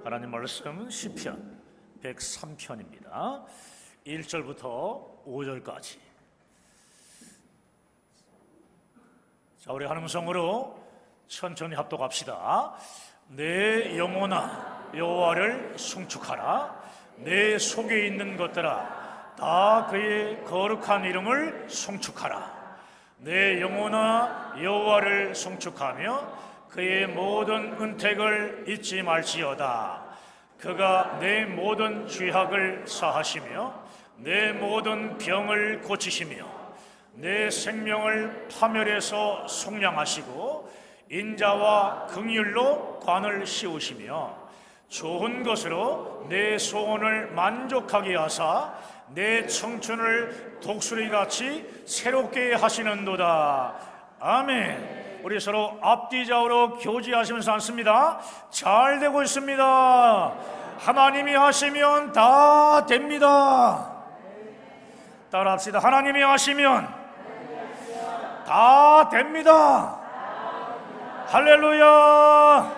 하나님 말씀은 시편 103편입니다. 1절부터 5절까지. 자, 우리 한 음성으로 천천히 합독합시다. 내 영혼아 여호와를 송축하라. 내 속에 있는 것들아 다 그의 거룩한 이름을 송축하라. 내 영혼아 여호와를 송축하며 그의 모든 은택을 잊지 말지어다. 그가 내 모든 죄악을 사하시며 내 모든 병을 고치시며 내 생명을 파멸에서 속량하시고 인자와 긍휼로 관을 씌우시며 좋은 것으로 내 소원을 만족하게 하사 내 청춘을 독수리같이 새롭게 하시는도다. 아멘. 우리 서로 앞뒤 좌우로 교제하시면서 앉습니다. 잘 되고 있습니다. 하나님이 하시면 다 됩니다. 따라합시다. 하나님이 하시면 다 됩니다. 할렐루야.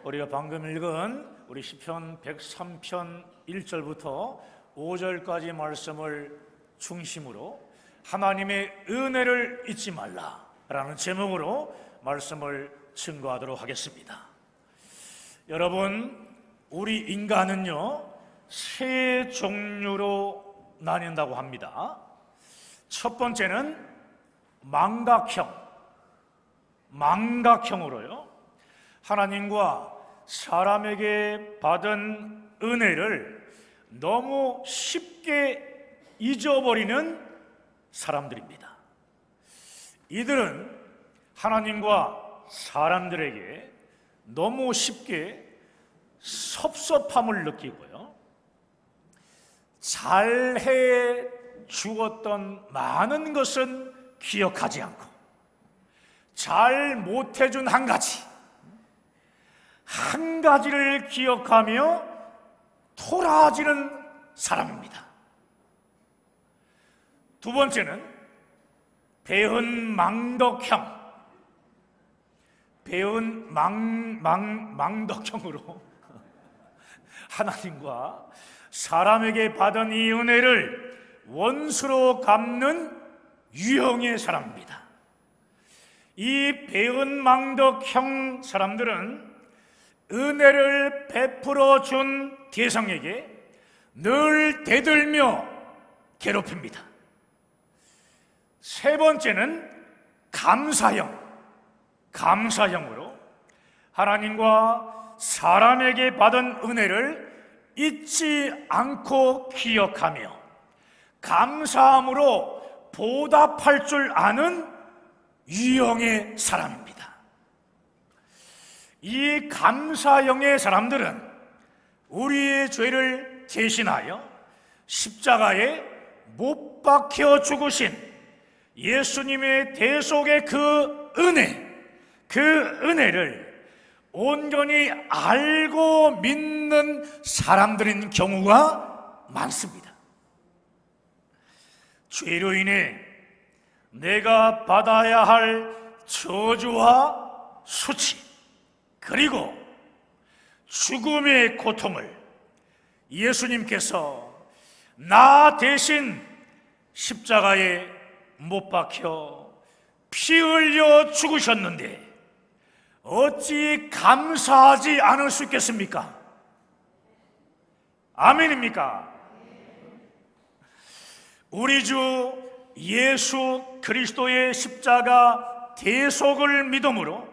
우리가 방금 읽은 우리 시편 103편 1절부터 5절까지 말씀을 중심으로 하나님의 은혜를 잊지 말라라는 제목으로 말씀을 증거하도록 하겠습니다. 여러분, 우리 인간은요 세 종류로 나뉜다고 합니다. 첫 번째는 망각형으로요, 하나님과 사람에게 받은 은혜를 너무 쉽게 잊어버리는 사람들입니다. 이들은 하나님과 사람들에게 너무 쉽게 섭섭함을 느끼고요, 잘해 주었던 많은 것은 기억하지 않고 잘 못해준 한 가지를 기억하며 토라지는 사람입니다. 두 번째는 망덕형으로 하나님과 사람에게 받은 이 은혜를 원수로 갚는 유형의 사람입니다. 이 배은망덕형 사람들은 은혜를 베풀어 준 대상에게 늘 대들며 괴롭힙니다. 세 번째는 감사형으로 하나님과 사람에게 받은 은혜를 잊지 않고 기억하며 감사함으로 보답할 줄 아는 유형의 사람입니다. 이 감사형의 사람들은 우리의 죄를 대신하여 십자가에 못 박혀 죽으신 예수님의 대속의 그 은혜를 온전히 알고 믿는 사람들인 경우가 많습니다. 죄로 인해 내가 받아야 할 저주와 수치, 그리고 죽음의 고통을 예수님께서 나 대신 십자가에 못 박혀 피 흘려 죽으셨는데 어찌 감사하지 않을 수 있겠습니까? 아멘입니까? 우리 주 예수 그리스도의 십자가 대속을 믿음으로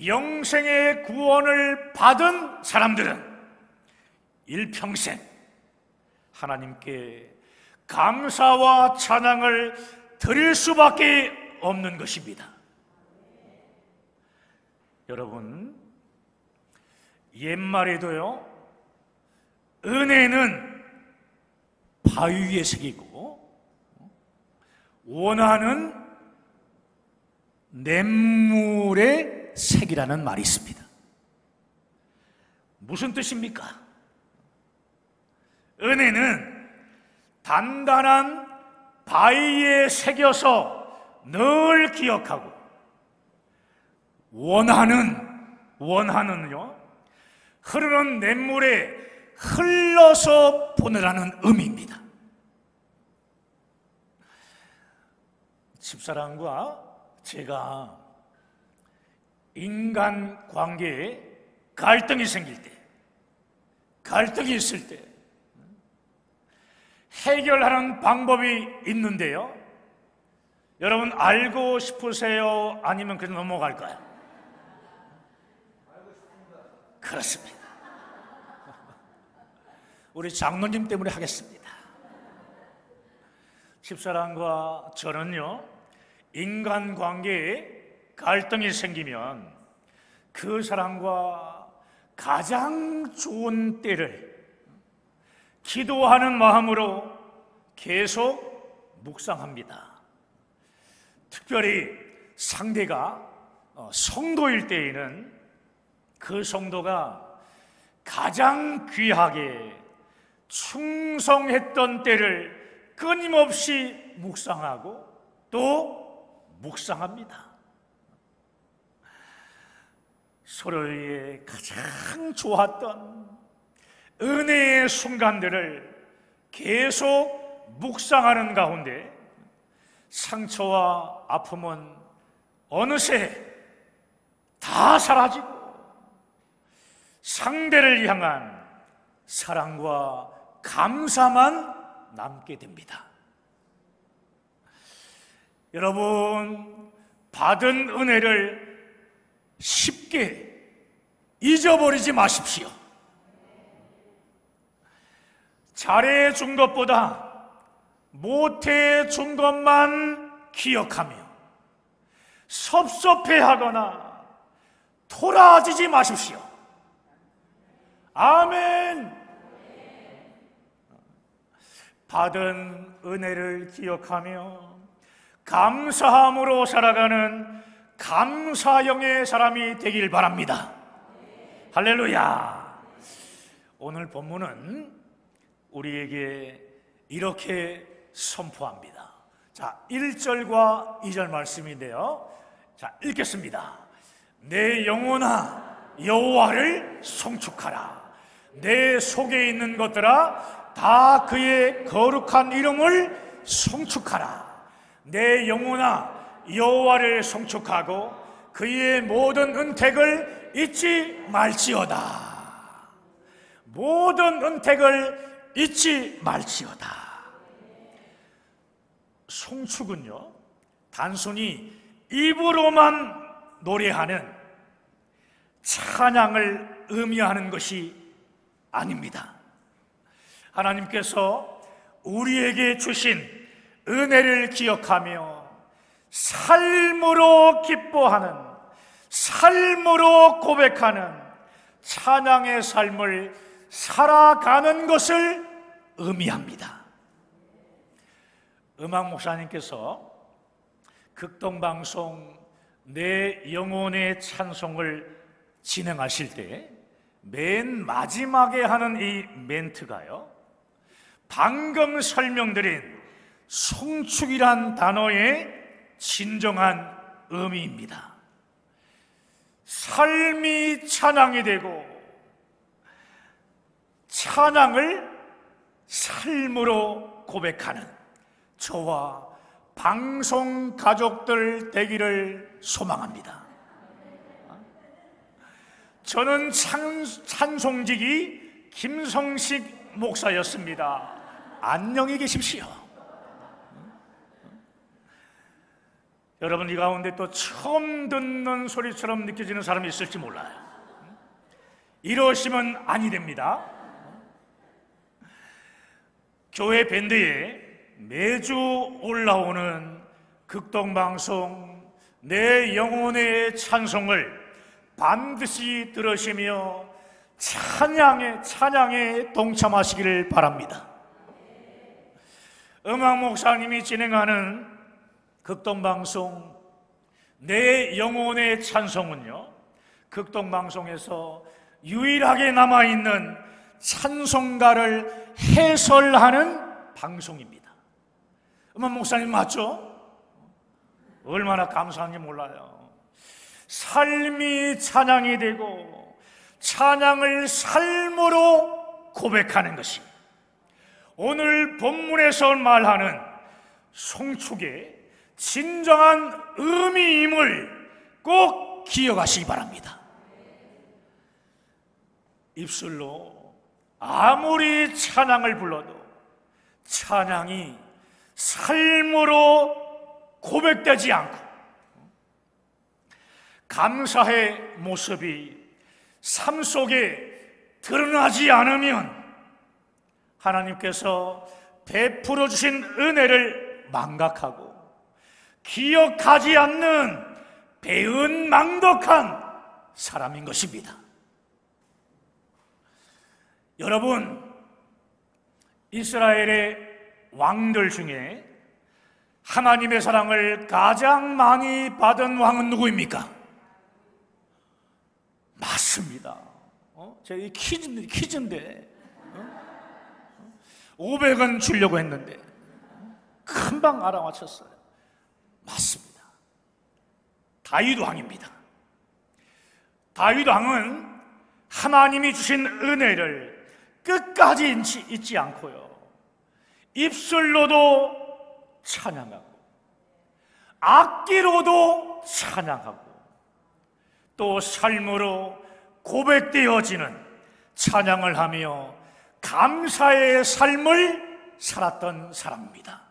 영생의 구원을 받은 사람들은 일평생 하나님께 감사와 찬양을 드릴 수밖에 없는 것입니다. 여러분, 옛말에도요 은혜는 바위 위의 색이고 원하는 냇물의 색이라는 말이 있습니다. 무슨 뜻입니까? 은혜는 단단한 바위에 새겨서 늘 기억하고 원하는요 흐르는 냇물에 흘러서 보내라는 의미입니다. 집사람과 제가 인간 관계에 갈등이 생길 때, 갈등이 있을 때 해결하는 방법이 있는데요. 여러분 알고 싶으세요? 아니면 그냥 넘어갈까요? 그렇습니다. 우리 장로님 때문에 하겠습니다. 집사람과 저는요, 인간관계에 갈등이 생기면 그 사람과 가장 좋은 때를 기도하는 마음으로 계속 묵상합니다. 특별히 상대가 성도일 때에는 그 성도가 가장 귀하게 충성했던 때를 끊임없이 묵상하고 또 묵상합니다. 서로의 가장 좋았던 은혜의 순간들을 계속 묵상하는 가운데 상처와 아픔은 어느새 다 사라지고 상대를 향한 사랑과 감사만 남게 됩니다. 여러분, 받은 은혜를 쉽게 잊어버리지 마십시오. 잘해준 것보다 못해준 것만 기억하며 섭섭해하거나 토라지지 마십시오. 아멘. 받은 은혜를 기억하며 감사함으로 살아가는 감사형의 사람이 되길 바랍니다. 할렐루야. 오늘 본문은 우리에게 이렇게 선포합니다. 자, 1절과 2절 말씀인데요. 자, 읽겠습니다. 내 영혼아 여호와를 송축하라. 내 속에 있는 것들아 다 그의 거룩한 이름을 송축하라. 내 영혼아 여호와를 송축하고 그의 모든 은택을 잊지 말지어다. 모든 은택을 잊지 말지어다. 송축은요, 단순히 입으로만 노래하는 찬양을 의미하는 것이 아닙니다. 하나님께서 우리에게 주신 은혜를 기억하며 삶으로 기뻐하는, 삶으로 고백하는 찬양의 삶을 살아가는 것을 의미합니다. 음악 목사님께서 극동방송 내 영혼의 찬송을 진행하실 때 맨 마지막에 하는 이 멘트가요, 방금 설명드린 송축이란 단어의 진정한 의미입니다. 삶이 찬양이 되고 찬양을 삶으로 고백하는 저와 방송 가족들 되기를 소망합니다. 저는 찬송직이 김성식 목사였습니다. 안녕히 계십시오. 여러분, 이 가운데 또 처음 듣는 소리처럼 느껴지는 사람이 있을지 몰라요. 이러시면 아니 됩니다. 교회 밴드에 매주 올라오는 극동방송 내 영혼의 찬송을 반드시 들으시며 찬양에 동참하시기를 바랍니다. 음악 목사님이 진행하는 극동방송 내 영혼의 찬송은요, 극동방송에서 유일하게 남아있는 찬송가를 해설하는 방송입니다. 음악 목사님 맞죠? 얼마나 감사한지 몰라요. 삶이 찬양이 되고 찬양을 삶으로 고백하는 것이 오늘 본문에서 말하는 송축의 진정한 의미임을 꼭 기억하시기 바랍니다. 입술로 아무리 찬양을 불러도 찬양이 삶으로 고백되지 않고 감사의 모습이 삶 속에 드러나지 않으면 하나님께서 베풀어 주신 은혜를 망각하고 기억하지 않는 배은망덕한 사람인 것입니다. 여러분, 이스라엘의 왕들 중에 하나님의 사랑을 가장 많이 받은 왕은 누구입니까? 맞습니다. 저희 퀴즈인데 500원 주려고 했는데 금방 알아맞혔어요. 맞습니다. 다윗 왕입니다. 다윗 왕은 하나님이 주신 은혜를 끝까지 잊지 않고요, 입술로도 찬양하고 악기로도 찬양하고 또 삶으로 고백되어지는 찬양을 하며 감사의 삶을 살았던 사람입니다.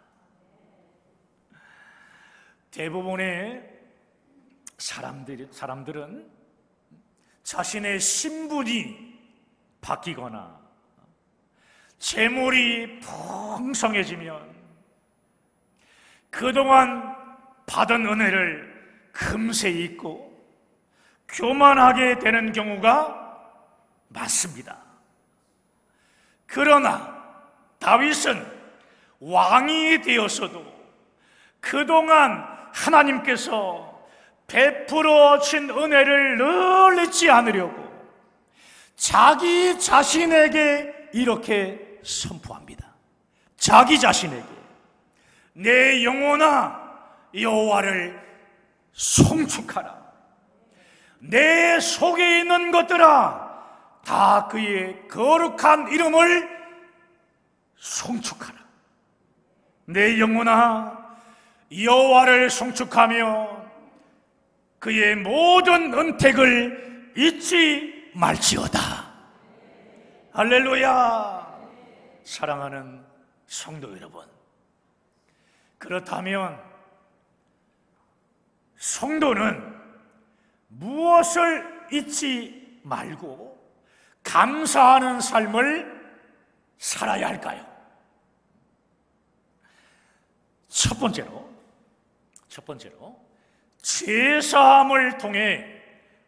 대부분의 사람들은 자신의 신분이 바뀌거나 재물이 풍성해지면 그동안 받은 은혜를 금세 잊고 교만하게 되는 경우가 많습니다. 그러나 다윗은 왕이 되었어도 그동안 하나님께서 베풀어 주신 은혜를 늘 잊지 않으려고 자기 자신에게 이렇게 선포합니다. 자기 자신에게 내 영혼아 여호와를 송축하라. 내 속에 있는 것들아 다 그의 거룩한 이름을 송축하라. 내 영혼아 여호와를 송축하며 그의 모든 은택을 잊지 말지어다. 할렐루야. 사랑하는 성도 여러분, 그렇다면 성도는 무엇을 잊지 말고 감사하는 삶을 살아야 할까요? 첫 번째로 죄사함을 통해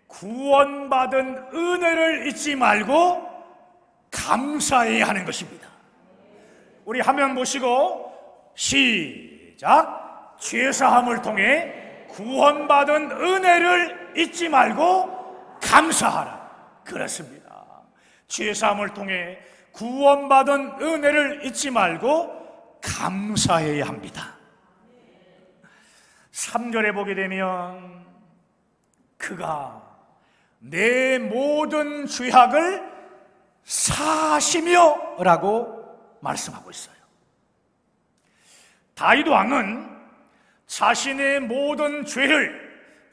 구원받은 은혜를 잊지 말고 감사해야 하는 것입니다. 우리 화면 보시고 시작. 죄사함을 통해 구원받은 은혜를 잊지 말고 감사하라. 그렇습니다. 죄사함을 통해 구원받은 은혜를 잊지 말고 감사해야 합니다. 3절에 보게 되면 그가 내 모든 죄악을 사하시며 라고 말씀하고 있어요. 다윗 왕은 자신의 모든 죄를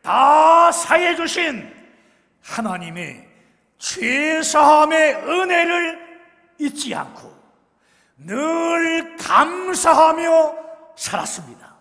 다 사해 주신 하나님의 죄사함의 은혜를 잊지 않고 늘 감사하며 살았습니다.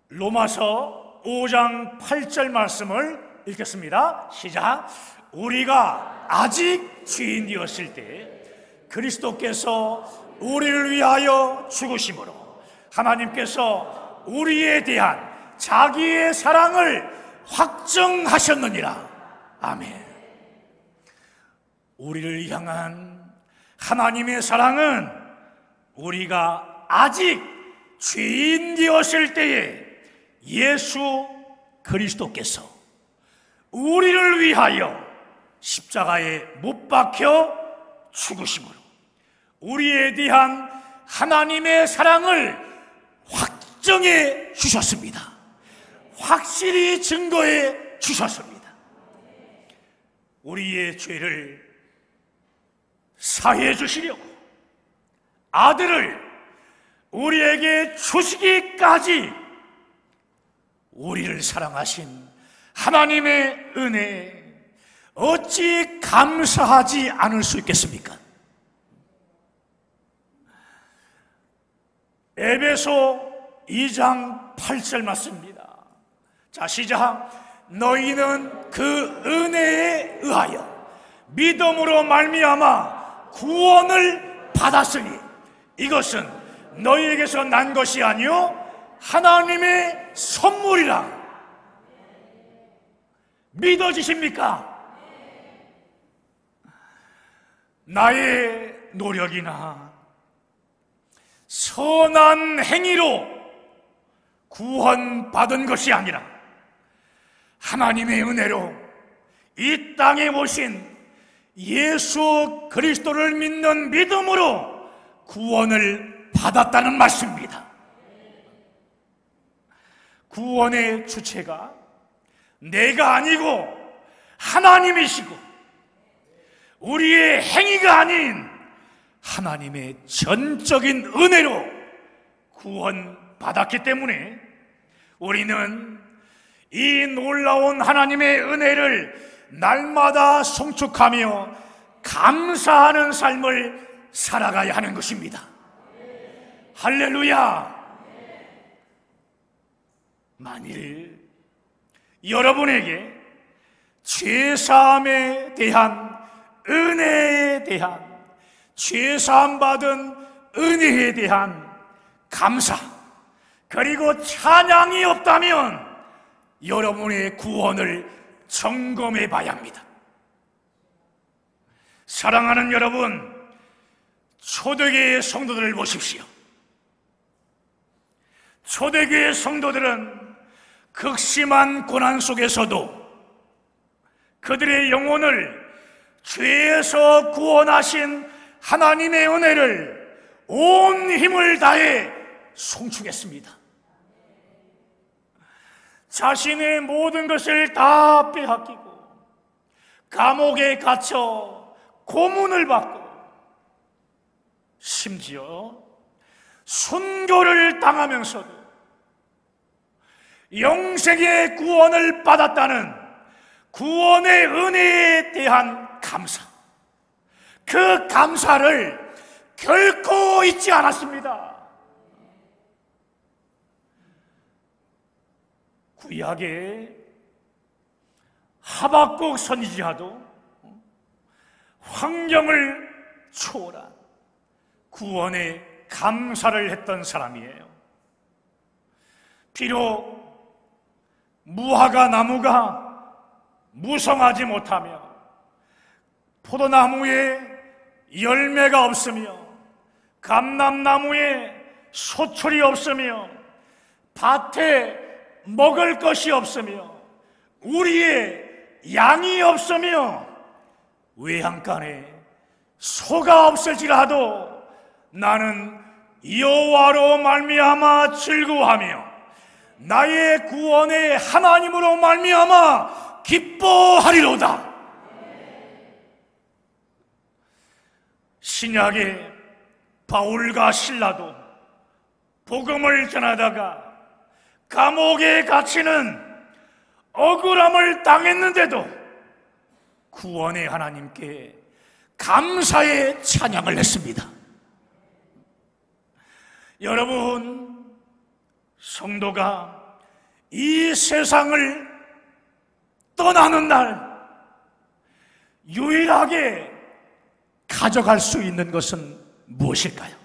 로마서 5장 8절 말씀을 읽겠습니다. 시작. 우리가 아직 죄인이었을 때 그리스도께서 우리를 위하여 죽으심으로 하나님께서 우리에 대한 자기의 사랑을 확정하셨느니라. 아멘. 우리를 향한 하나님의 사랑은 우리가 아직 죄인이었을 때에 예수 그리스도께서 우리를 위하여 십자가에 못 박혀 죽으심으로 우리에 대한 하나님의 사랑을 확정해 주셨습니다. 확실히 증거해 주셨습니다. 우리의 죄를 사해 주시려고 아들을 우리에게 주시기까지 우리를 사랑하신 하나님의 은혜에 어찌 감사하지 않을 수 있겠습니까? 에베소 2장 8절 맞습니다. 자, 시작. 너희는 그 은혜에 의하여 믿음으로 말미암아 구원을 받았으니 이것은 너희에게서 난 것이 아니요 하나님의 선물이라. 믿어지십니까? 나의 노력이나 선한 행위로 구원받은 것이 아니라 하나님의 은혜로 이 땅에 오신 예수 그리스도를 믿는 믿음으로 구원을 받았다는 말씀입니다. 구원의 주체가 내가 아니고 하나님이시고 우리의 행위가 아닌 하나님의 전적인 은혜로 구원받았기 때문에 우리는 이 놀라운 하나님의 은혜를 날마다 송축하며 감사하는 삶을 살아가야 하는 것입니다. 할렐루야. 만일 여러분에게 죄사함에 대한 은혜에 대한 죄사함 받은 은혜에 대한 감사 그리고 찬양이 없다면 여러분의 구원을 점검해 봐야 합니다. 사랑하는 여러분, 초대교회 성도들을 보십시오. 초대교회 성도들은 극심한 고난 속에서도 그들의 영혼을 죄에서 구원하신 하나님의 은혜를 온 힘을 다해 송축했습니다. 자신의 모든 것을 다 빼앗기고 감옥에 갇혀 고문을 받고 심지어 순교를 당하면서도 영생의 구원을 받았다는 구원의 은혜에 대한 감사, 그 감사를 결코 잊지 않았습니다. 구약의 하박국 선지자도 환경을 초월한 구원의 감사를 했던 사람이에요. 비록 무화과 나무가 무성하지 못하며 포도나무에 열매가 없으며 감람나무에 소출이 없으며 밭에 먹을 것이 없으며 우리의 양이 없으며 외양간에 소가 없을지라도 나는 여호와로 말미암아 즐거워하며 나의 구원의 하나님으로 말미암아 기뻐하리로다. 신약의 바울과 실라도 복음을 전하다가 감옥에 갇히는 억울함을 당했는데도 구원의 하나님께 감사의 찬양을 했습니다. 여러분, 성도가 이 세상을 떠나는 날 유일하게 가져갈 수 있는 것은 무엇일까요?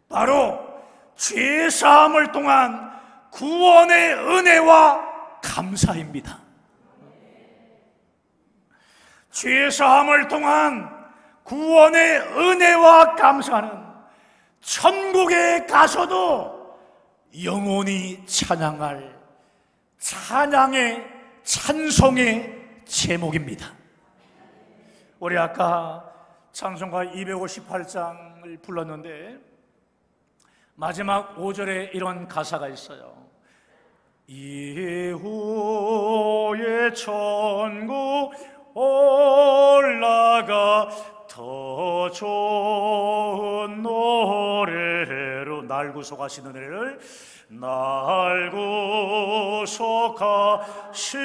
바로 죄사함을 통한 구원의 은혜와 감사입니다. 죄사함을 통한 구원의 은혜와 감사는 천국에 가서도 영원히 찬양할 찬양의 찬송의 제목입니다. 우리 아까 찬송가 258장을 불렀는데 마지막 5절에 이런 가사가 있어요. 예후의 천국 올라가 더 좋은 노래로 날 구속하신 은혜를 날 구속하신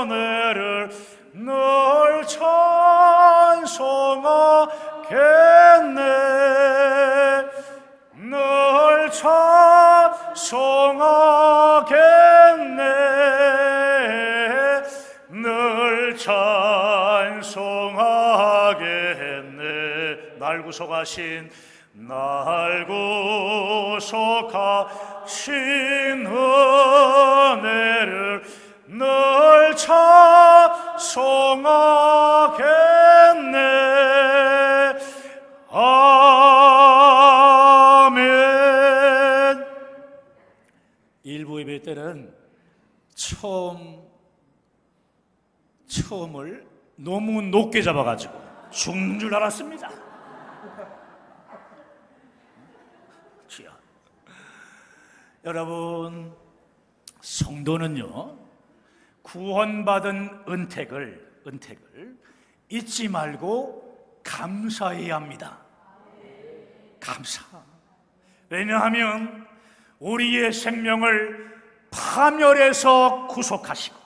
은혜를 늘 찬송하겠네 늘 찬송하겠네 늘 찬송하겠네 날 구속하신 은혜를 늘 찬송하겠네 아멘. 일부 예배 때는 처음을 너무 높게 잡아가지고 죽는 줄 알았습니다. 여러분, 성도는요 구원받은 은택을 잊지 말고 감사해야 합니다. 감사. 왜냐하면 우리의 생명을 파멸에서 구속하시고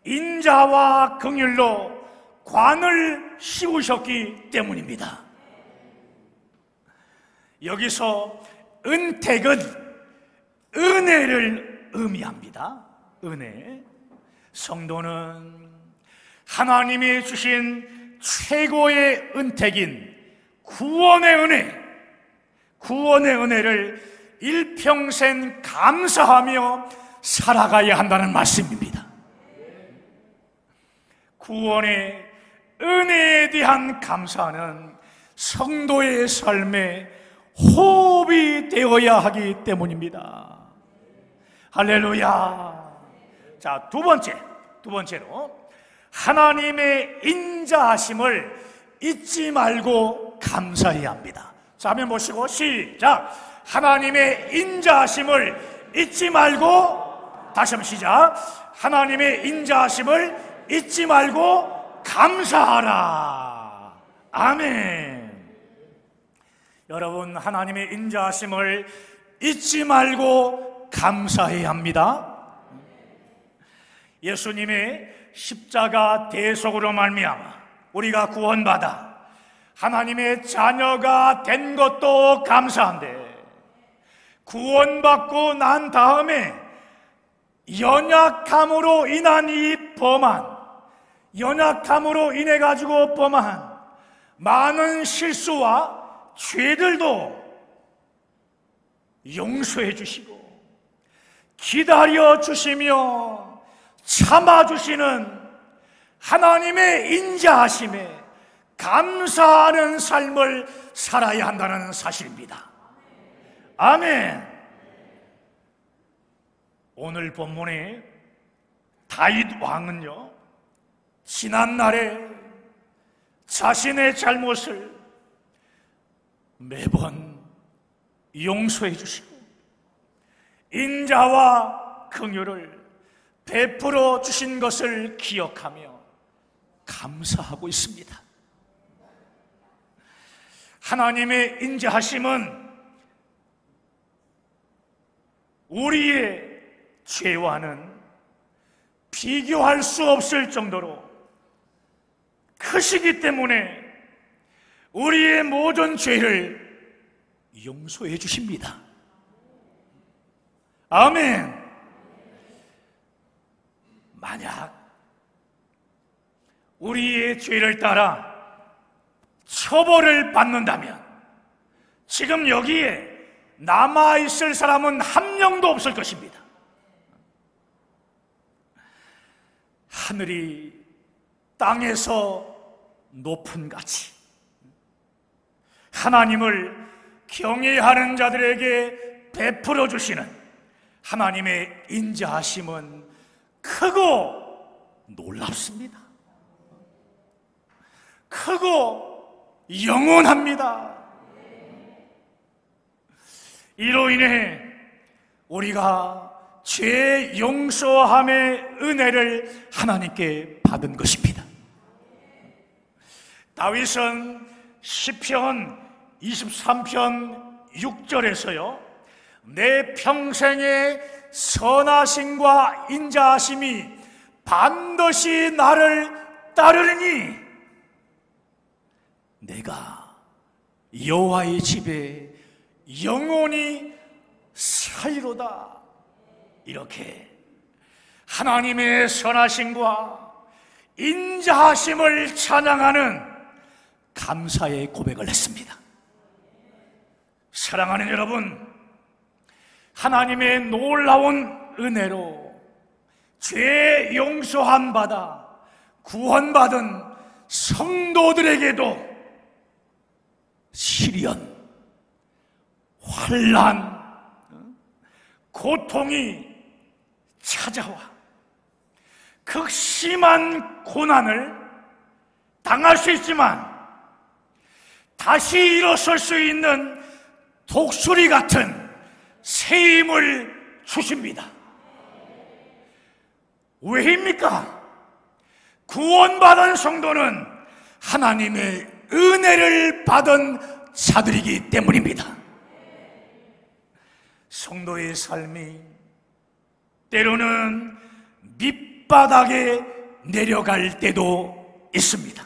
인자와 긍휼로 관을 씌우셨기 때문입니다. 여기서 은택은 은혜를 의미합니다. 은혜. 성도는 하나님이 주신 최고의 은택인 구원의 은혜를 일평생 감사하며 살아가야 한다는 말씀입니다. 구원의 은혜에 대한 감사는 성도의 삶에 호흡이 되어야 하기 때문입니다. 할렐루야. 자, 두 번째로 하나님의 인자하심을 잊지 말고 감사해야 합니다. 자, 한번 보시고 시작. 하나님의 인자하심을 잊지 말고, 다시 한번 시작. 하나님의 인자하심을 잊지 말고 감사하라. 아멘. 여러분, 하나님의 인자하심을 잊지 말고 감사해야 합니다. 예수님의 십자가 대속으로 말미암아 우리가 구원받아 하나님의 자녀가 된 것도 감사한데, 구원받고 난 다음에 연약함으로 인한 연약함으로 인해 가지고 범한 많은 실수와 죄들도 용서해 주시고 기다려 주시며 참아 주시는 하나님의 인자하심에 감사하는 삶을 살아야 한다는 사실입니다. 아멘. 오늘 본문에 다윗 왕은요, 지난날에 자신의 잘못을 매번 용서해 주시고 인자와 긍휼을 베풀어 주신 것을 기억하며 감사하고 있습니다. 하나님의 인자하심은 우리의 죄와는 비교할 수 없을 정도로 크시기 때문에 우리의 모든 죄를 용서해 주십니다. 아멘. 만약 우리의 죄를 따라 처벌을 받는다면 지금 여기에 남아있을 사람은 한 명도 없을 것입니다. 하늘이 땅에서 높은 같이 하나님을 경외하는 자들에게 베풀어 주시는 하나님의 인자하심은 크고 놀랍습니다. 크고 영원합니다. 이로 인해 우리가 죄 용서함의 은혜를 하나님께 받은 것입니다. 다윗은 시편 23편 6절에서요, 내 평생의 선하심과 인자하심이 반드시 나를 따르니 내가 여호와의 집에 영원히 살리로다. 이렇게 하나님의 선하심과 인자하심을 찬양하는 감사의 고백을 했습니다. 사랑하는 여러분, 하나님의 놀라운 은혜로 죄 용서함 받아 구원받은 성도들에게도 시련, 환난, 고통이 찾아와 극심한 고난을 당할 수 있지만 다시 일어설 수 있는 독수리 같은 새 힘을 주십니다. 왜입니까? 구원받은 성도는 하나님의 은혜를 받은 자들이기 때문입니다. 성도의 삶이 때로는 밑바닥에 내려갈 때도 있습니다.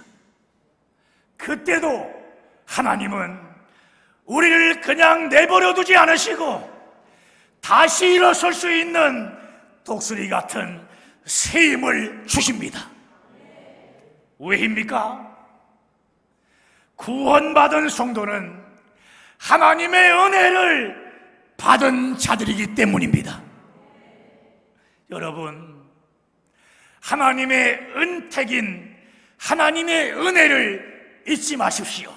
그때도 하나님은 우리를 그냥 내버려 두지 않으시고 다시 일어설 수 있는 독수리 같은 새 힘을 주십니다. 왜입니까? 구원받은 성도는 하나님의 은혜를 받은 자들이기 때문입니다. 여러분, 하나님의 은택인 하나님의 은혜를 잊지 마십시오.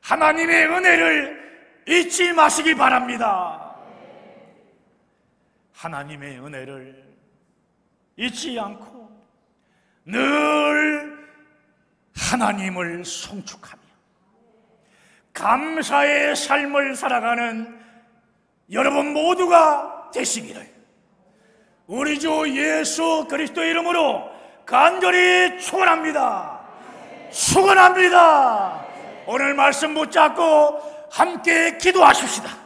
하나님의 은혜를 잊지 마시기 바랍니다. 하나님의 은혜를 잊지 않고 늘 하나님을 송축하며 감사의 삶을 살아가는 여러분 모두가 되시기를 우리 주 예수 그리스도의 이름으로 간절히 축원합니다. 축원합니다. 오늘 말씀 붙잡고 함께 기도하십시다.